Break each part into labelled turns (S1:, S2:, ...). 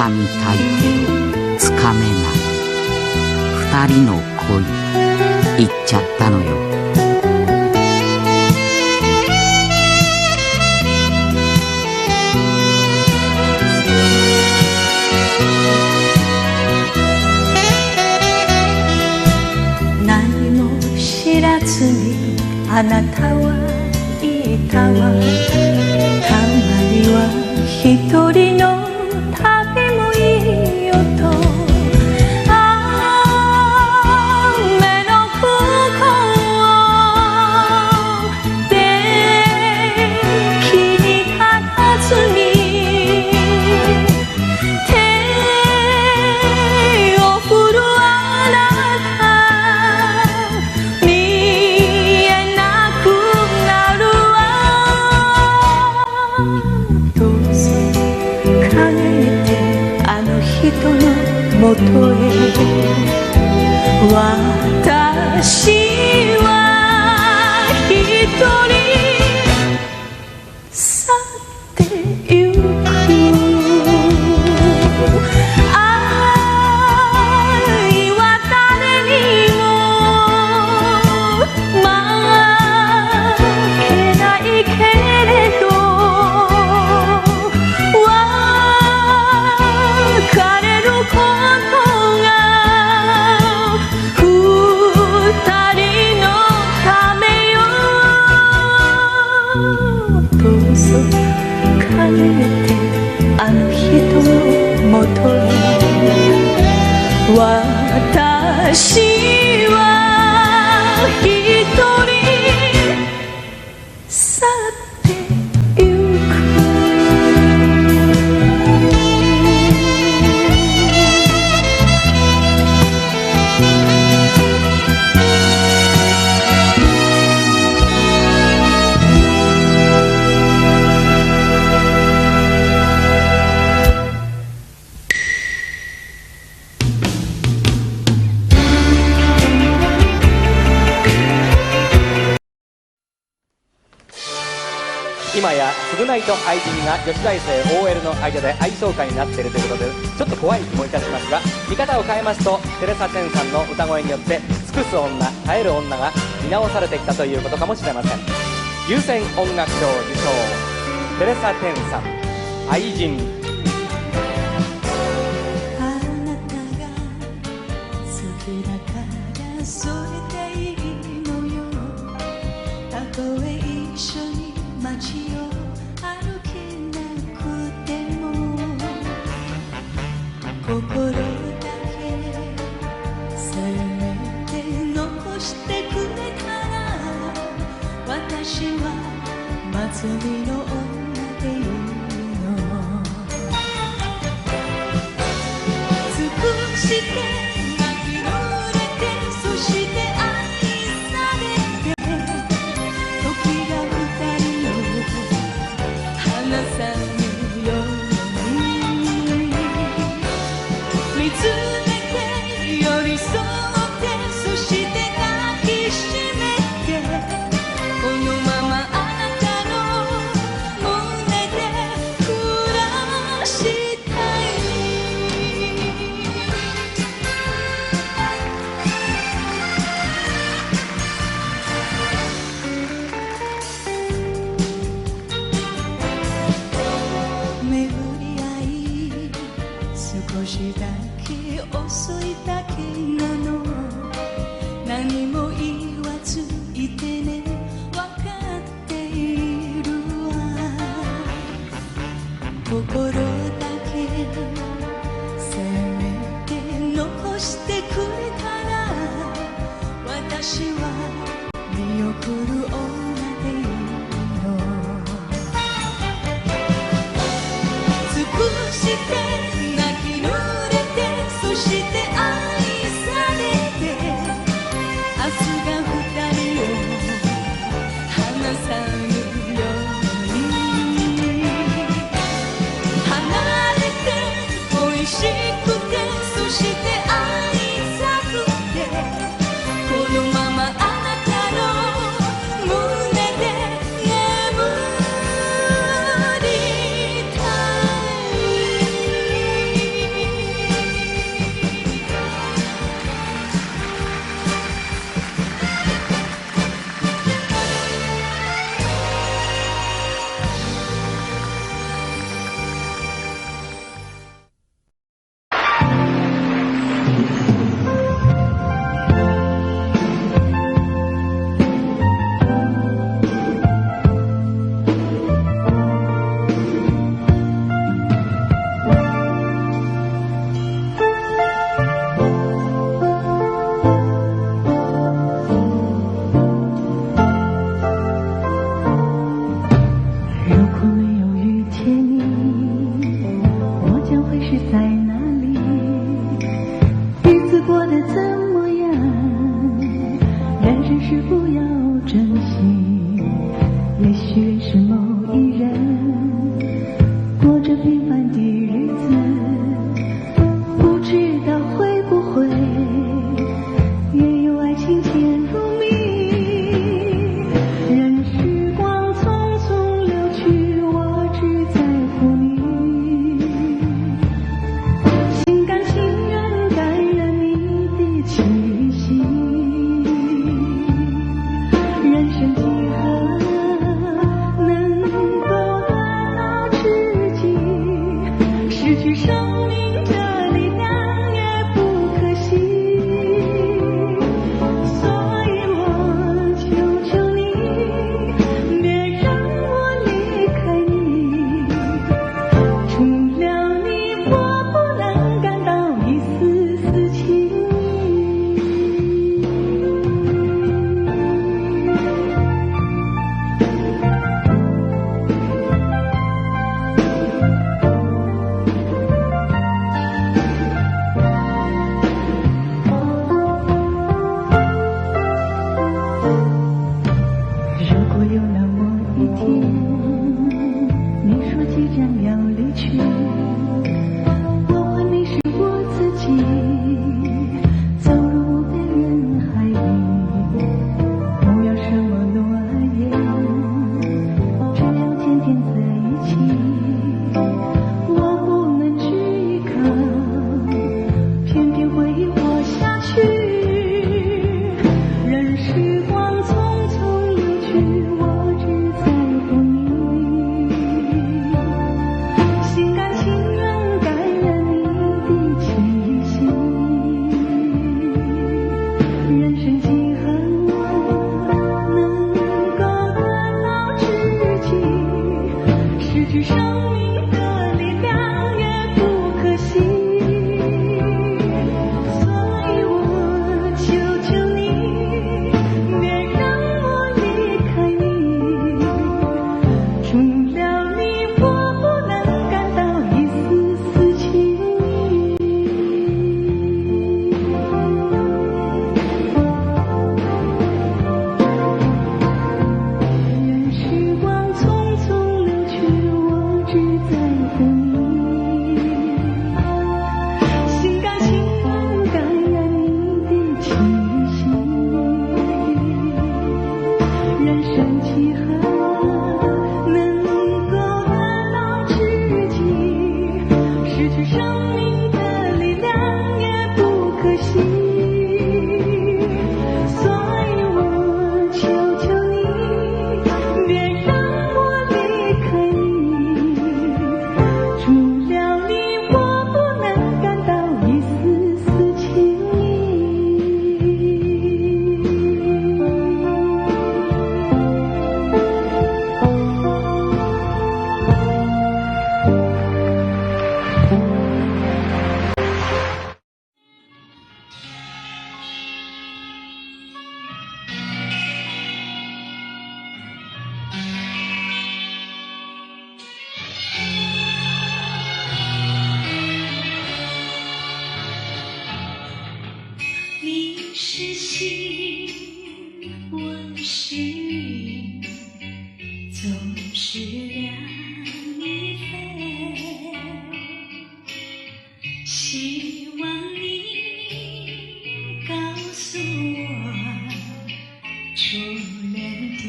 S1: 掴みたいけどつかめない。二人の恋言っちゃったのよ。
S2: 何も知らずにあなたはいたわ。たまには一人の旅もいいよと。雨の向こうで気に立たずに手を振るあなた見えなくなるわ。どうぞ帰ってあの人のもとへ。私は一人去ってゆく。愛は誰にも負けないけれど別れることが二人のためよ。どうぞ帰ってあの人のもとへ。私は一人去ってゆく。
S3: 今や償いと愛人が女子大生 OL の間で愛想会になっているということでちょっと怖い気もいたしますが、見方を変えますとテレサ・テンさんの歌声によって尽くす女耐える女が見直されてきたということかもしれません。優先音楽賞受賞テレサ・テンさん愛人。
S2: あなたが好きだからそれでいいのよ。たとえ一緒に街を歩けなくても心だけせめて残してくれたら私は祭りの女でいいの。尽くして泣き濡れてそして愛されて時が二人を離さぬように見つめて寄り添ってそして抱きしめてこのままあなたの胸で暮らしたい。巡り合い少しだけ遅いだけなの。何も言わずいてね分かっているわ。心だけせめて残してくれたら私は見送る女でいいの。尽くして泣き濡れてそして愛されて明日が二人を離さぬように離れて恋しくてそして愛さくてこのままあなたの胸で眠りたい。生命的力量也不可惜，所以我求求你，别让我离开你。除了你，我不能感到一丝丝情意。如果有那么一天，你说即将要离去，我问你是我自己，走入边缘海里，不要什么诺言，只要天天在一起。我不能只依靠，偏偏会活下去。任时光匆匆流去，我只在乎你，心甘情愿感染你的气息。人生几何能够得到知己，失去生命的力量也不可惜。所以我求求你，别让我离开你。除了你，我不能感到一丝丝情意。任时光匆匆流去，我只在乎你，心甘情愿感染你的气息。人生几何能够得到知己，失去生命的力量也不可惜。所以我求求你，别让我离开你。除了你，我不能感到一丝丝情意。你是星，我是云，总是两翼飞。希望你告诉我，初恋的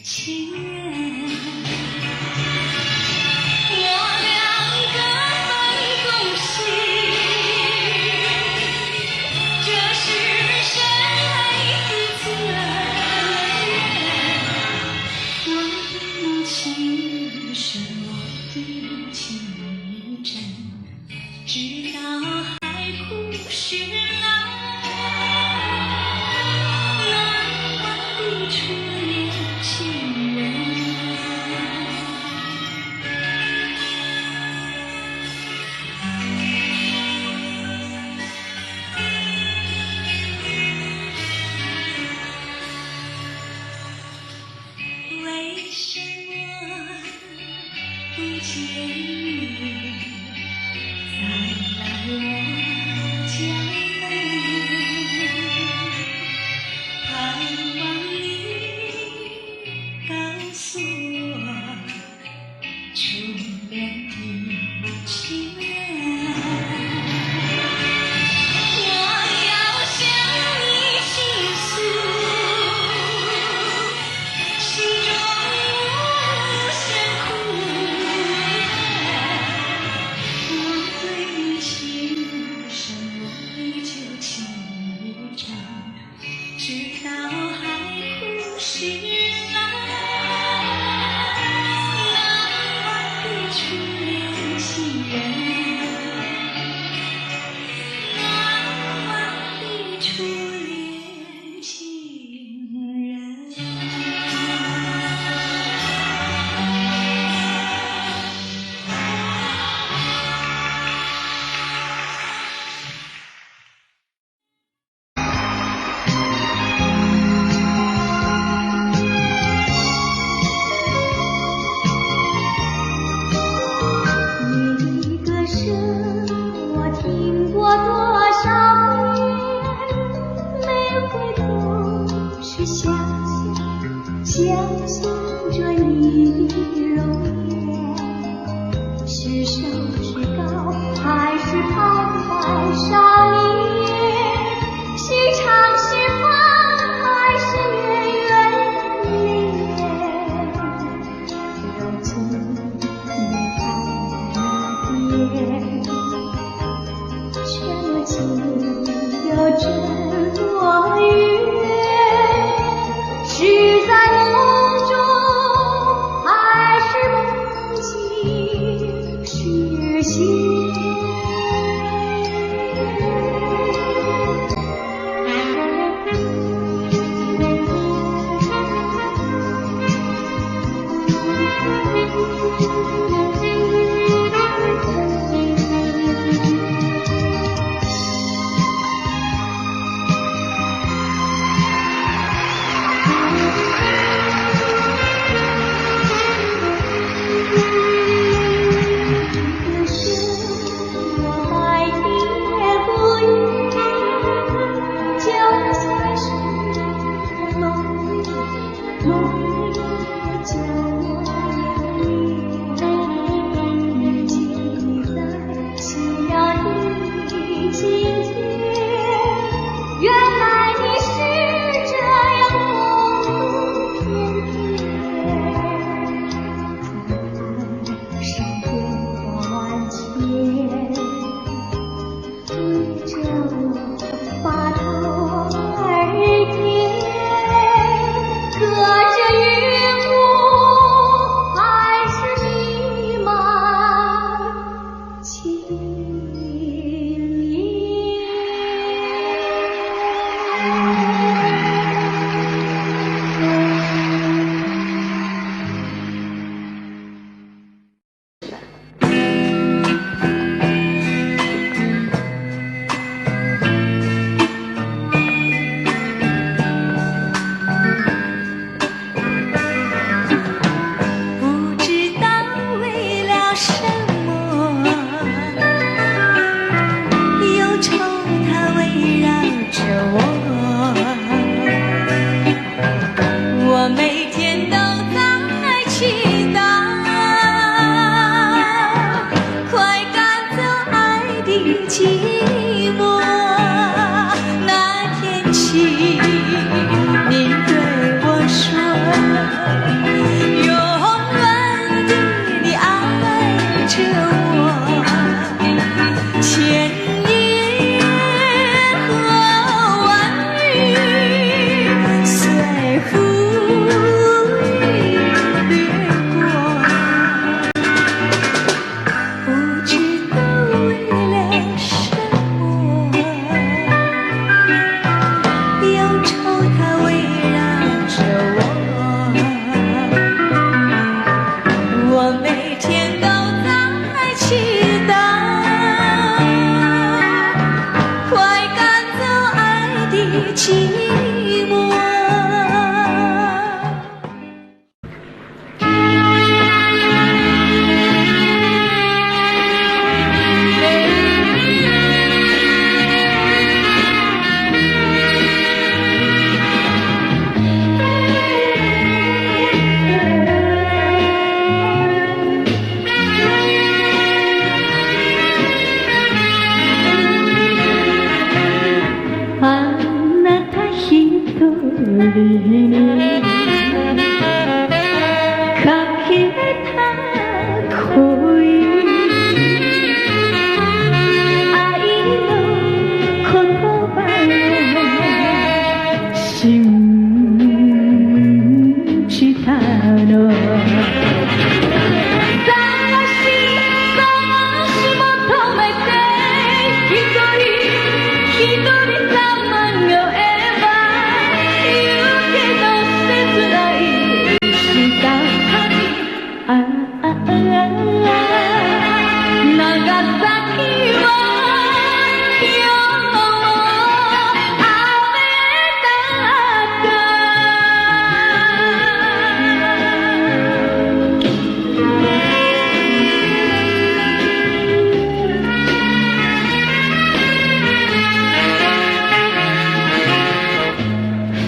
S2: 情人。我俩各分东西，这是生来的责任。我的母亲是我的情人，直到海枯石烂，难忘的初恋情人。为什么不见你再来我家门？盼望你告诉我，初恋的情人。我要向你倾诉心中无限苦恨。我对你情深，我依旧情长，直到海枯石烂，难忘的初恋情人。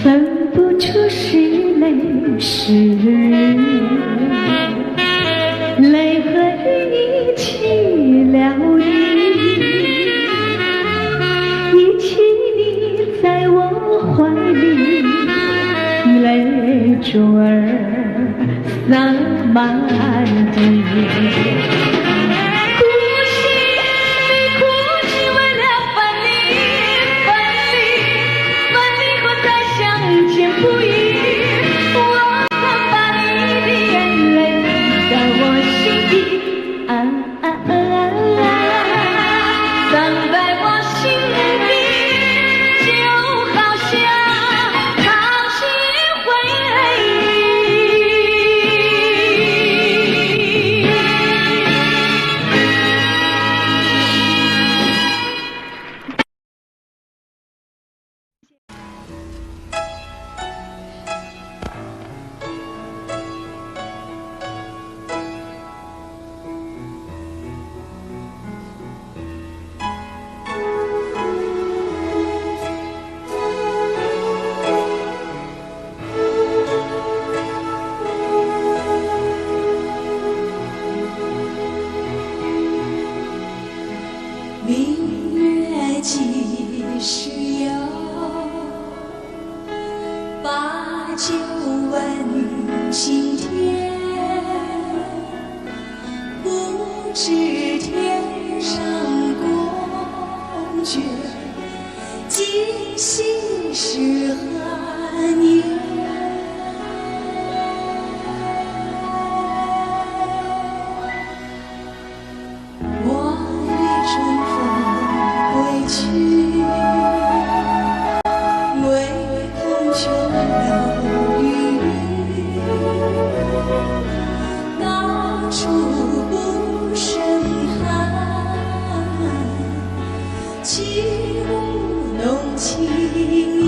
S2: 分不出是泪是雨，泪和雨一起疗愈，一起你在我怀里，泪珠儿洒满地。
S4: 明月几时有？把酒问青天。不知天上宫阙，今夕是何年？我欲乘风归去，唯恐琼楼玉宇，高处不胜寒。起舞弄清影，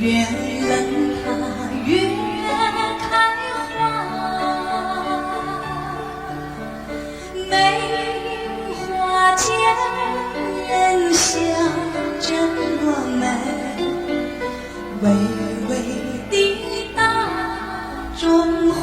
S2: 越冷它越开花，梅花间人笑着我们，微微的大中华。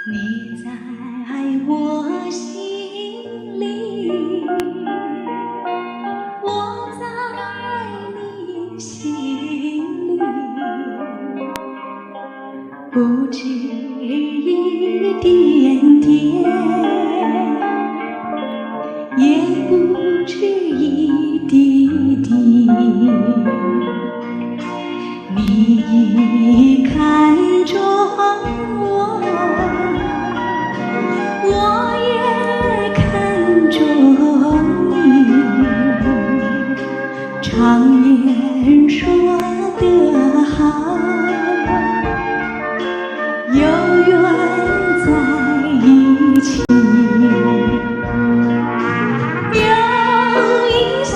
S2: 你在我心里，我在你心里，不止一点点，也不止一滴滴。你一看中我，我也看中你，常言说得好，有缘在一起，有一些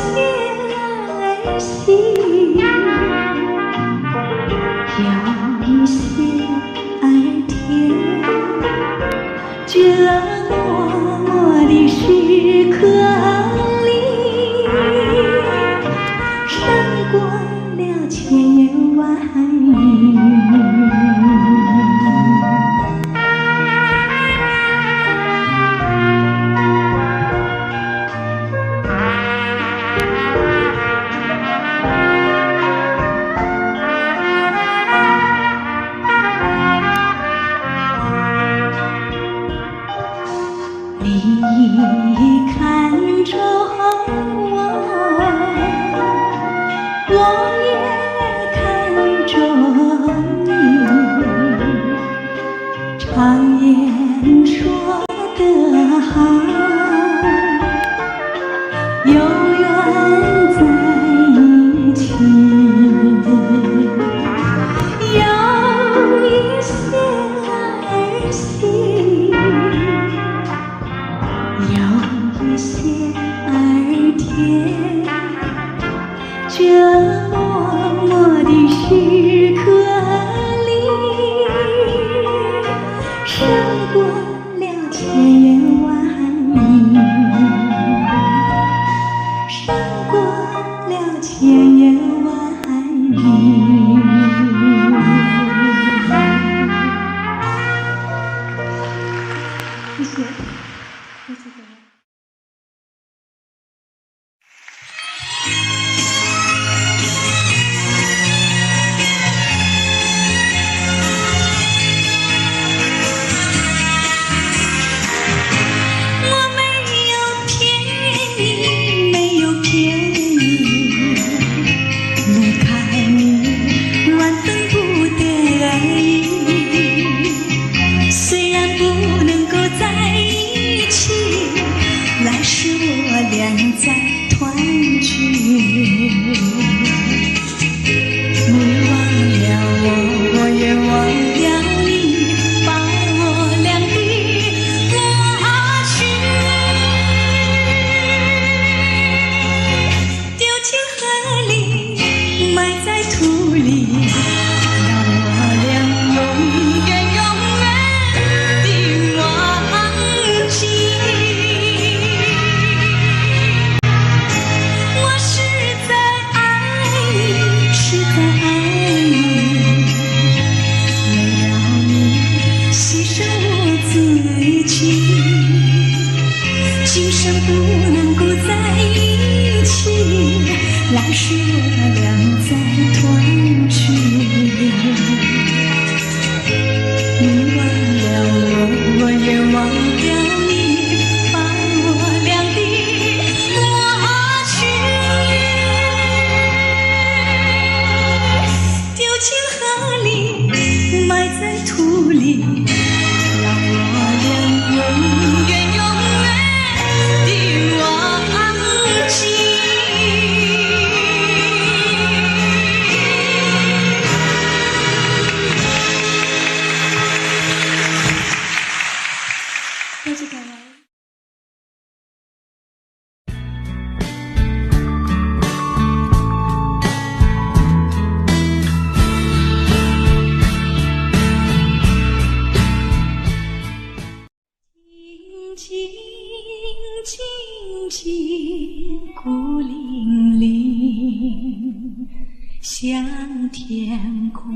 S2: 儿戏，有一些儿甜，这默默的时刻里，胜过了千言万语。你看中我，我也看中你，常言说得好，有缘在一起，有一些儿戏，有一些儿甜，这默默的时刻里，胜过了千言万语，胜过了千言万语。谢谢，谢谢各位。像天空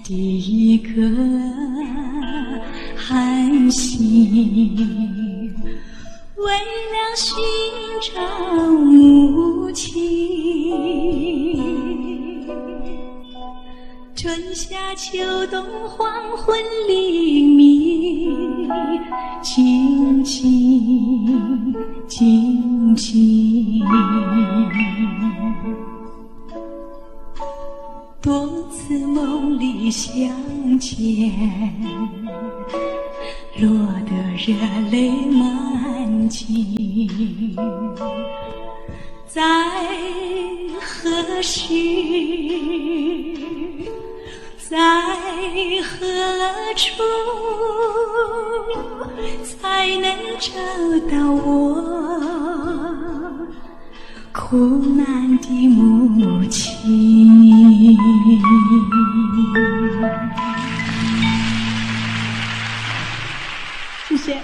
S2: 的一颗寒星，为了寻找母亲。春夏秋冬黄昏黎明，静静静静。多次梦里相见，落得热泪满襟。在何时，在何处，才能找到我苦难的母亲？谢谢。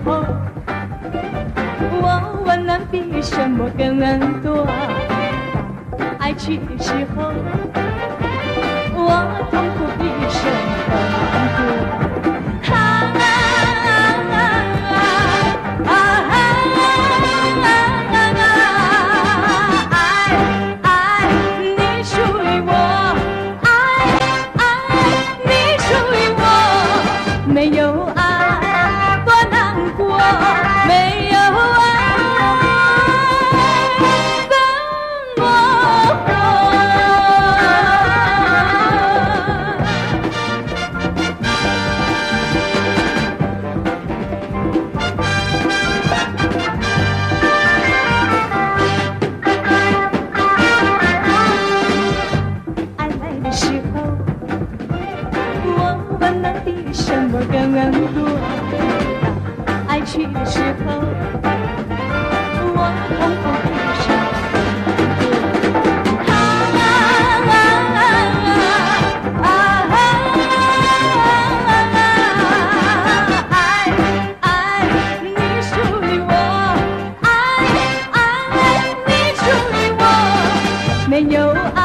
S2: 候，我温暖比什么更多。爱去的时候，我痛苦比什么更多。没有爱多难过，没有爱怎么活？爱来的时候，我温暖比什么更多。爱去的时候，我痛苦比什么更多。爱你属于我，爱你属于我，没有爱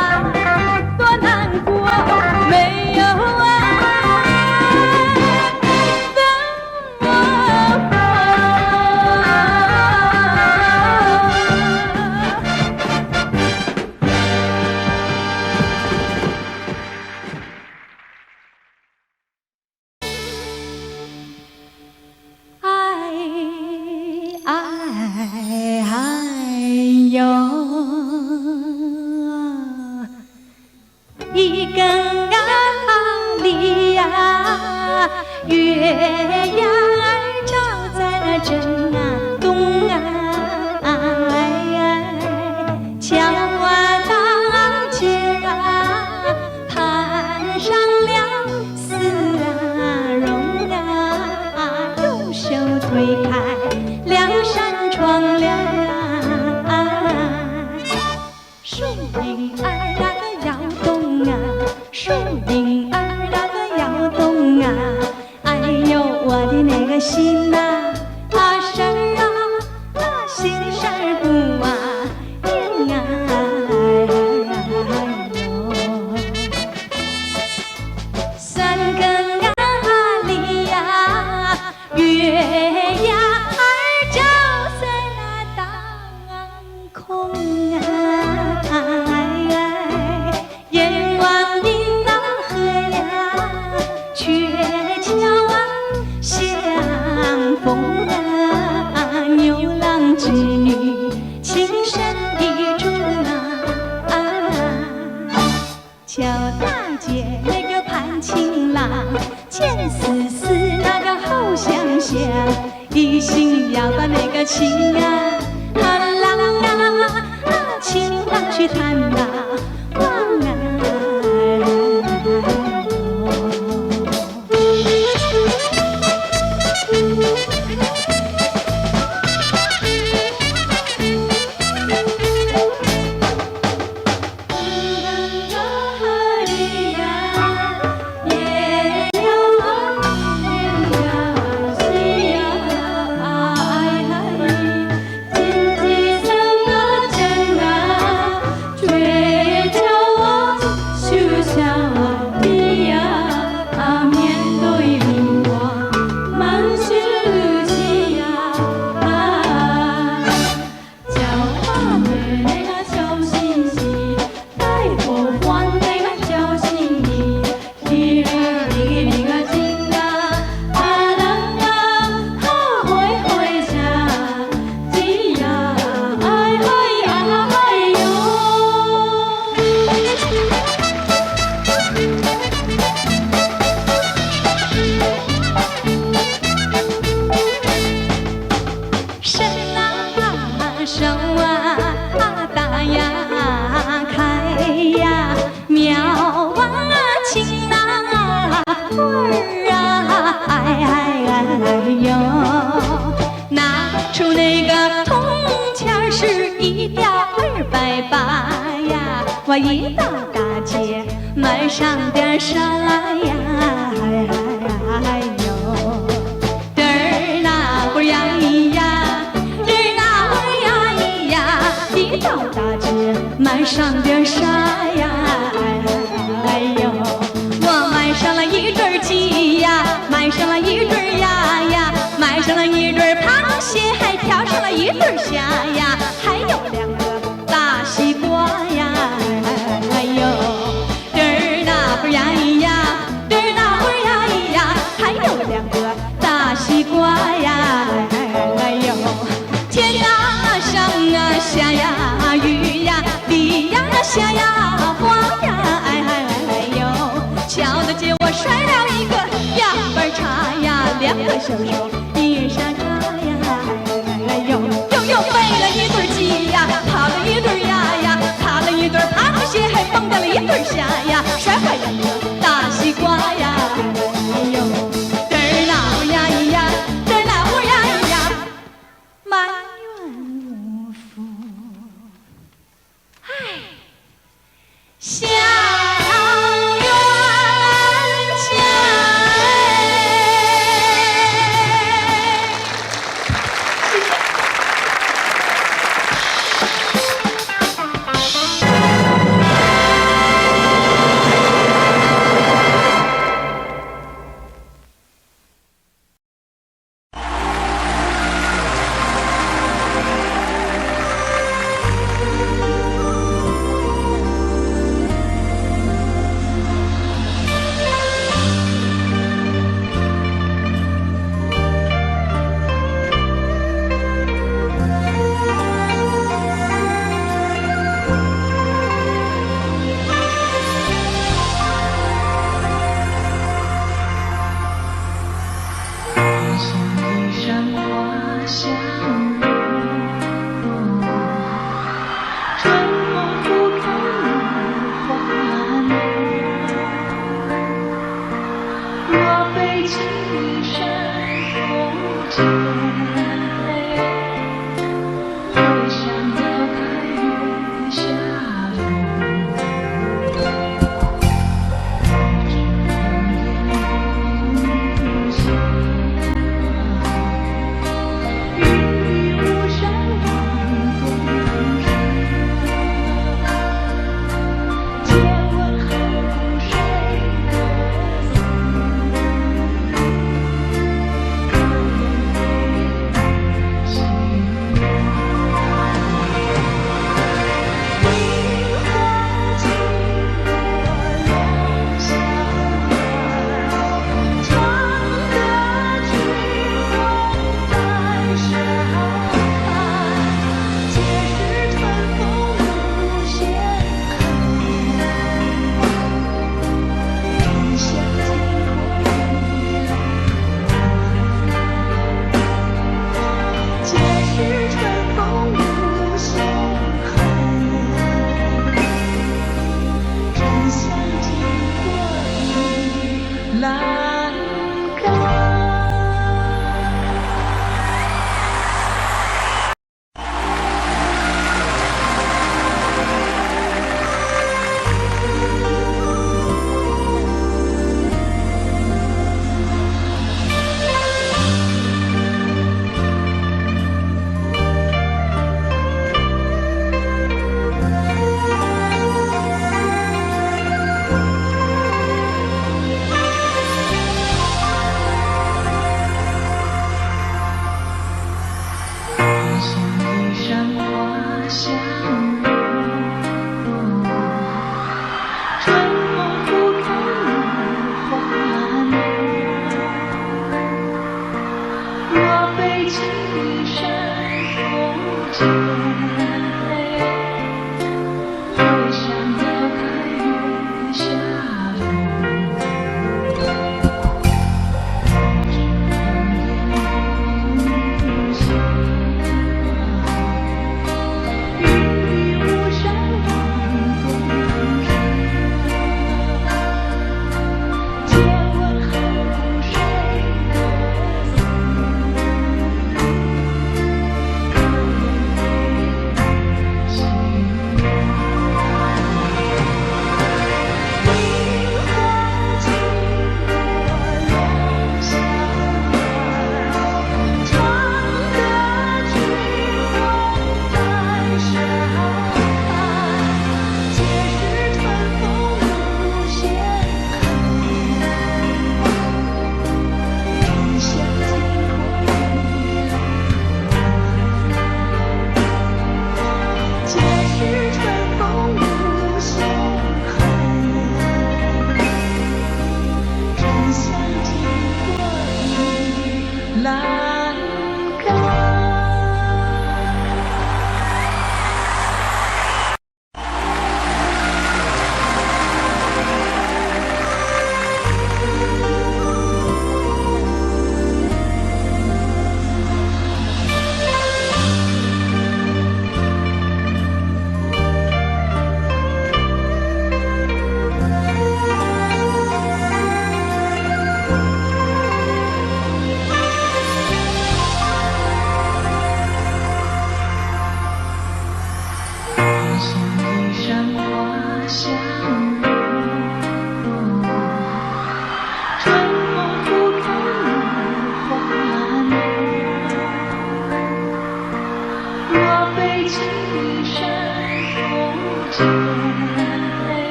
S2: 多难过，没有爱。一根啊梨呀，月呀儿照在那正啊东啊，桥啊大街啊，攀上了丝啊绒啊，用手推开两扇窗帘啊，树影儿那个摇动啊，树影儿那个摇动啊，哎呦我的那个心呐，事儿啊，心事儿不啊应啊哟，三更啊里呀，月呀儿照在那当空啊。望你那河呀，鹊桥啊，相逢啊，牛郎织女情深意重啊，桥大街那个盼情郎，见丝丝那个好相想，一心要把那个情啊，郎啊，情郎去探啊，望啊。我一到大街，买上点啥呀？哎呦，嘚儿那不呀上点啥呀？哎呦，我买上了一对鸡呀，买上了一对鸭呀，买上了一对螃蟹，还挑上了一对虾呀，还有2个大西瓜呀。哎呦，嘚儿那会儿呀咿呀，嘚儿那会儿呀咿呀，还有2个大西瓜呀。哎呦，天呀上啊下呀雨呀地呀下呀花呀。哎呦，瞧得见我甩了一个样板叉呀，2个小手一人沙叉呀。哎呦，又飞了一对鸡呀，跑了一对鸭呀，踏了一对螃蟹，还蹦跶了一对虾呀，摔坏2个大西瓜呀。哎呦，嘚儿那会儿呀咿呀，嘚儿那会儿呀咿呀，埋怨无福。唉，小冤家。谢谢。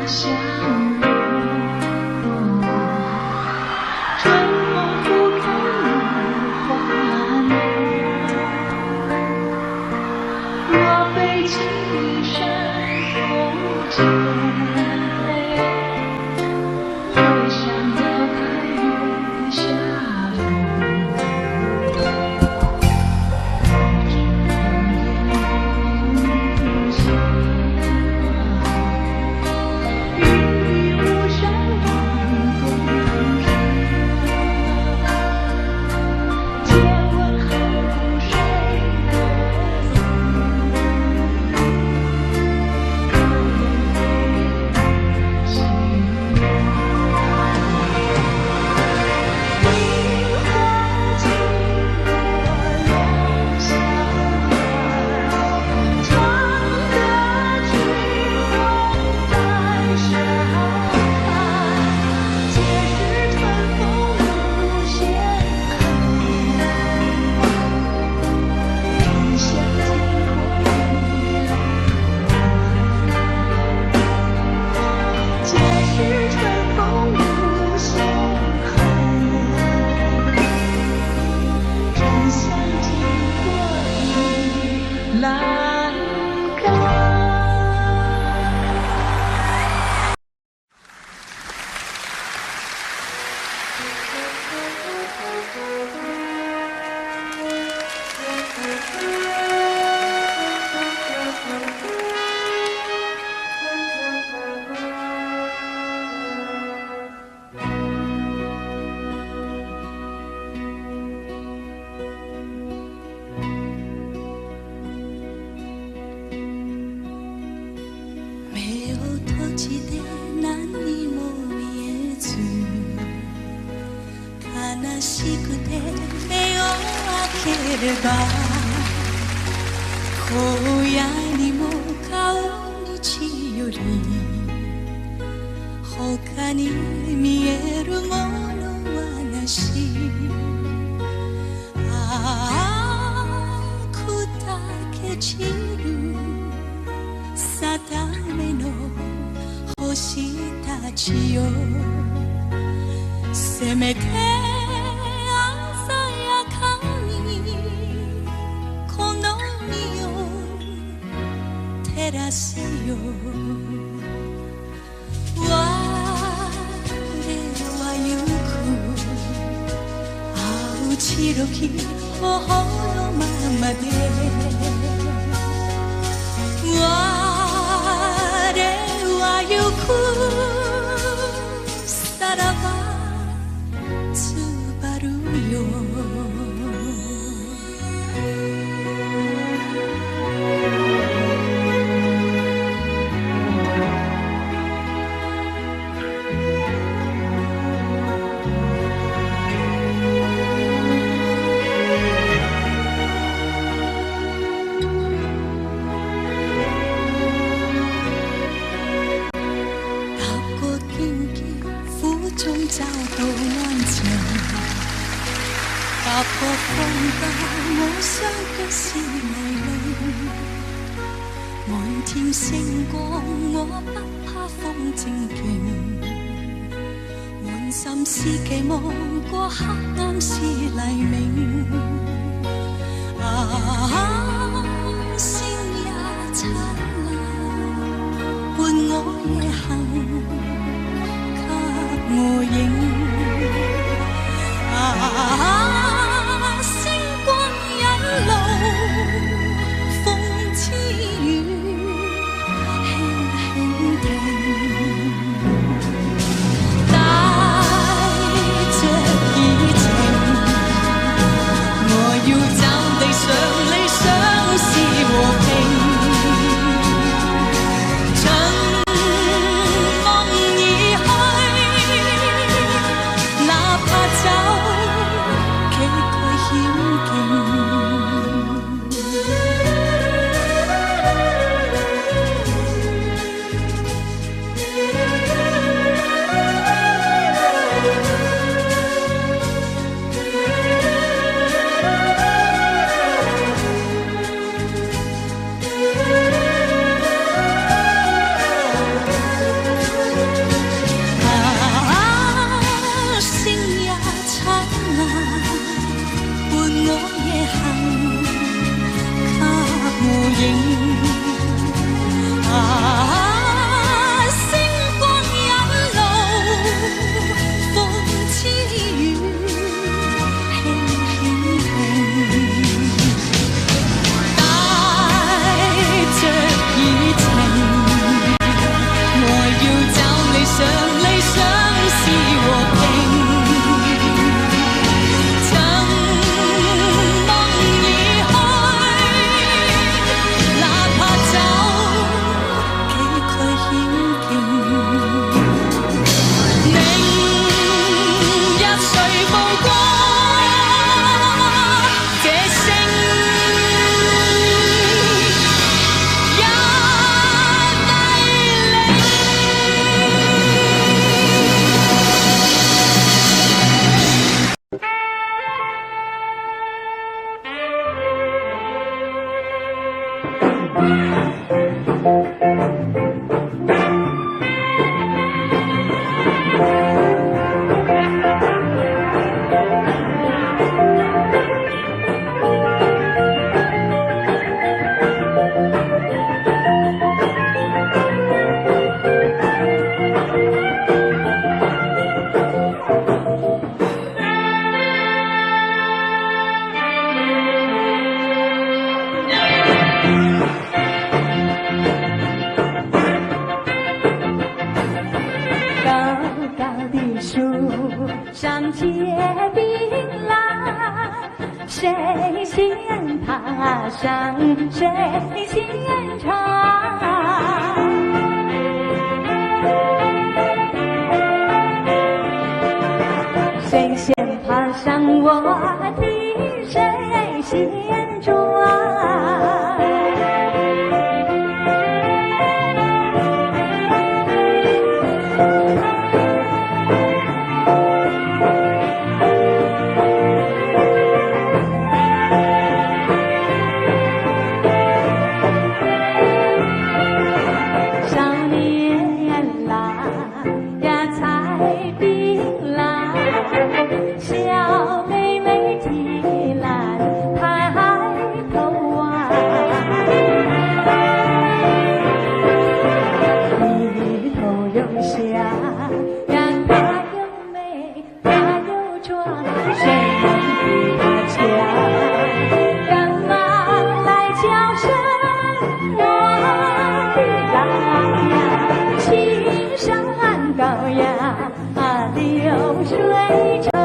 S4: 相遇。春风拂开你花浓，我背起一身风尘，回想那寒月下悲しくて目を開ければ荒野にも顔日より他に見えるものはなし砕け散る定めの星たちよせめて照らせよ我は行く青白き頬のままで我は行くさらばつばるよ找到安静，踏破風吧，我想的是泥濘。滿天星光，我不怕風正勁。滿心思期望過黑暗是黎明。星也燦爛，伴我夜行。我影星光引路，風之雨輕輕停，帶着熱情，我要找地上理想。是和平。曾梦已去，哪怕走崎岖險徑，明日誰曝光這星？上结槟榔，谁先爬上谁先尝。谁先爬上我的谁先抓。青山高呀，流水长。